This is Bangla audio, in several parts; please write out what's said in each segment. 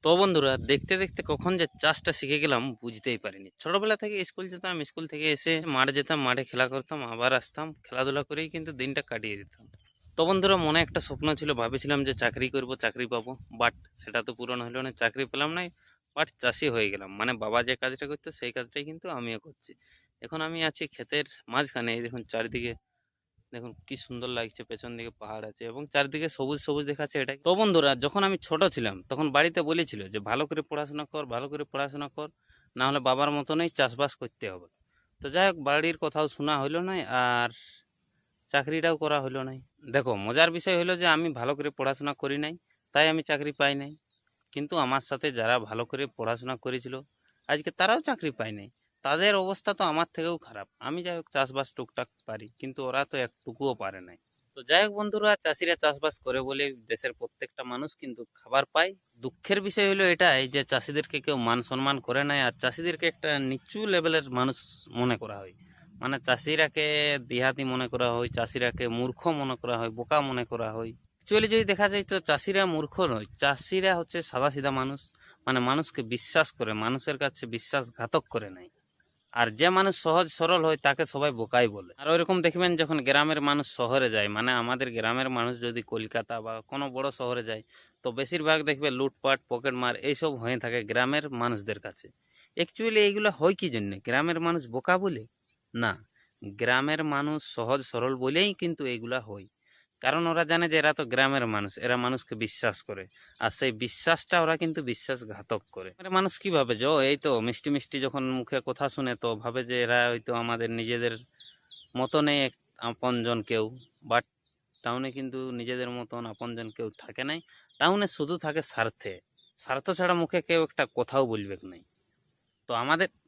তো বন্ধুরা, দেখতে দেখতে কখন যে চাষটা শিখে গেলাম বুঝতেই পারিনি। ছোটবেলা থেকে স্কুল যেতাম, স্কুল থেকে এসে মাঠে যেতাম, মাঠে খেলা করতাম, আবার আসতাম, খেলাধুলা করেই কিন্তু দিনটা কাটিয়ে দিতাম। তো বন্ধুরা, মনে একটা স্বপ্ন ছিল, ভাবেছিলাম যে চাকরি করব, চাকরি পাবো, বাট সেটা তো পূরণ হলো না, চাকরি পেলাম না। বাট চাষি হয়ে গেলাম, মানে বাবা যে কাজটা করতো সেই কাজটাই কিন্তু আমিও করছি। এখন আমি আছি ক্ষেতের মাঝখানে, এই দেখুন চারিদিকে, দেখুন কি সুন্দর লাগছে, পেছন দিকে পাহাড় আছে এবং চারদিকে সবুজ সবুজ দেখাচ্ছে। এটাই তো বন্ধুরা, যখন আমি ছোট ছিলাম তখন বাড়িতে বলেছিল যে ভালো করে পড়াশোনা কর, ভালো করে পড়াশোনা কর, না হলে বাবার মতনই চাষবাস করতে হবে। তো যাই হোক, বাড়ির কথাও শোনা হলো না, আর চাকরিটাও করা হলো না। দেখো, মজার বিষয় হলো যে আমি ভালো করে পড়াশোনা করি নাই, তাই আমি চাকরি পাই নাই। কিন্তু আমার সাথে যারা ভালো করে পড়াশোনা করেছিল আজকে তারাও চাকরি পায় নাই। তাদের অবস্থা তো আমার থেকেও খারাপ। আমি যাই হোক চাষবাস টুকটাক পারি, কিন্তু ওরা তো একটুকুও পারে নাই। তো যাই হোক বন্ধুরা, চাষিরা চাষবাস করে বলে দেশের প্রত্যেকটা মানুষ কিন্তু খাবার পায়। দুঃখের বিষয় হলো এটাই যে চাষিদেরকে কেউ মান সম্মান করে নাই, আর চাষিদেরকে একটা নিচু লেভেলের মানুষ মনে করা হয়। মানে চাষিরাকে দেহাতি মনে করা হয়, চাষিরাকে মূর্খ মনে করা হয়, বোকা মনে করা হয়। অ্যাকচুয়ালি যদি দেখা যায় তো চাষিরা মূর্খ নয়, চাষিরা হচ্ছে সাদা সিধা মানুষ। মানে মানুষকে বিশ্বাস করে, মানুষের কাছে বিশ্বাসঘাতক করে নাই। আর যে মানুষ সহজ সরল হয় তাকে সবাই বোকাই বলে। আর ওইরকম দেখবেন যখন গ্রামের মানুষ শহরে যায়, মানে আমাদের গ্রামের মানুষ যদি কলকাতা বা কোনো বড় শহরে যায়, তো বেশিরভাগ দেখবে লুটপাট, পকেটমার এইসব হয়ে থাকে গ্রামের মানুষদের কাছে। অ্যাকচুয়ালি এইগুলো হয় কি জন্য? গ্রামের মানুষ বোকা বলে? না, গ্রামের মানুষ সহজ সরল বলেই কিন্তু এইগুলা হয়। কারণ ওরা জানে যে এরা তো গ্রামের মানুষ, এরা মানুষকে বিশ্বাস করে। আর সেই বিশ্বাসটা ওরা কিন্তু বিশ্বাসঘাতক করে। মানে মানুষ কি ভাবে, যে এই তো মিষ্টি মিষ্টি যখন মুখে কথা শুনে তো ভাবে যে এরা হয়তো আমাদের নিজেদের মতনই এক আপনজন কেউ। বাট টাউনে কিন্তু নিজেদের মতন আপনজন কেউ থাকে নাই। টাউনে শুধু থাকে স্বার্থে। স্বার্থ ছাড়া মুখে কেউ একটা কথাও বলবে নাই।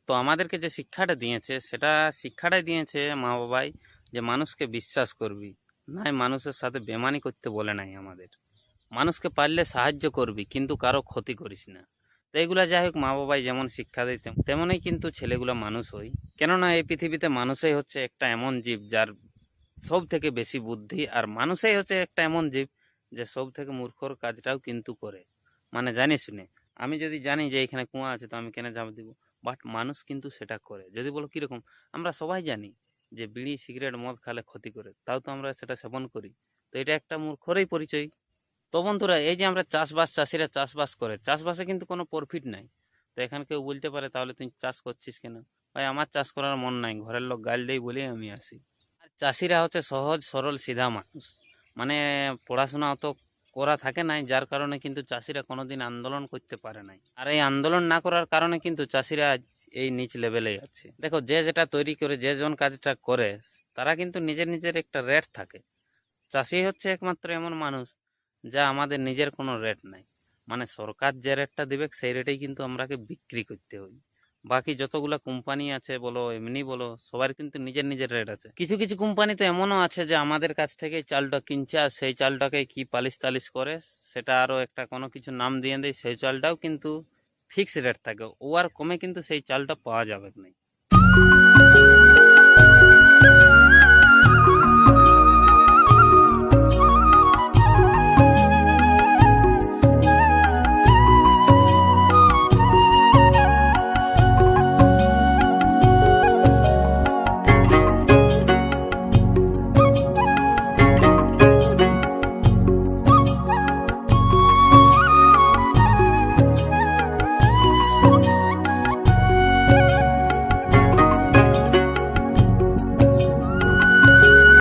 তো আমাদেরকে যে শিক্ষাটা দিয়েছে, সেটা শিক্ষাটাই দিয়েছে মা বাবাই, যে মানুষকে বিশ্বাস করবি, নাই মানুষের সাথে বেমানি করতে বলে নাই আমাদের। মানুষকে পারলে সাহায্য করবি, কিন্তু কারো ক্ষতি করিস না। তো এগুলা যাই হোক, মা বাবাই যেমন শিক্ষা দিত তেমনই কিন্তু ছেলেগুলো মানুষ হয়। কেননা এই পৃথিবীতে মানুষই হচ্ছে একটা এমন জীব যার সব থেকে বেশি বুদ্ধি, আর মানুষই হচ্ছে একটা এমন জীব যে সব থেকে মূর্খর কাজটাও কিন্তু করে, মানে জানি শুনে। আমি যদি জানি যে এখানে কুয়া আছে তো আমি কেন ঝাঁপ দিব, বাট মানুষ কিন্তু সেটা করে। যদি বলো কীরকম, আমরা সবাই জানি যে বিড়ি সিগারেট মদ খালে ক্ষতি করে, তাও তো আমরা সেটা সেবন করি। তো এটা একটা মূর্খরই পরিচয়। তো বন্ধুরা, এই যে আমরা চাষবাস, চাষিরা চাষবাস করে, চাষবাসে কিন্তু কোনো প্রফিট নাই। তো এখানে কেউ বলতে পারে তাহলে তুই চাষ করছিস কেন? ভাই, আমার চাষ করার মন নাই, ঘরের লোক গাল দেয় বলেই আমি আসি। আর চাষিরা হচ্ছে সহজ সরল সিধা মানুষ। মানে পড়াশোনা অত করা থাকে নাই, যার কারণে কিন্তু চাষিরা কোনোদিন আন্দোলন করতে পারে নাই। আর এই আন্দোলন না করার কারণে কিন্তু চাষিরা আজ এই নিচ লেভেলেই আছে। দেখো, যে যেটা তৈরি করে, যে জন কাজটা করে, তারা কিন্তু নিজের নিজের একটা রেট থাকে। চাষি হচ্ছে একমাত্র এমন মানুষ যা আমাদের নিজের কোনো রেট নাই। মানে সরকার যে রেটটা দেবে সেই রেটেই কিন্তু আমরাকে বিক্রি করতে হয়। বাকি যতগুলো কোম্পানি আছে বলো, এমনি বলো, সবার কিন্তু নিজের নিজের রেট আছে। কিছু কিছু কোম্পানি তো এমনও আছে যে আমাদের কাছ থেকে চালটা কিনছে, আর সেই চালটাকে কি পালিশ টালিশ করে, সেটা আরও একটা কোনো কিছু নাম দিয়ে দেয়, সেই চালটাও কিন্তু ফিক্স রেট থাকে, ও আর কমে কিন্তু সেই চালটা পাওয়া যাবে না।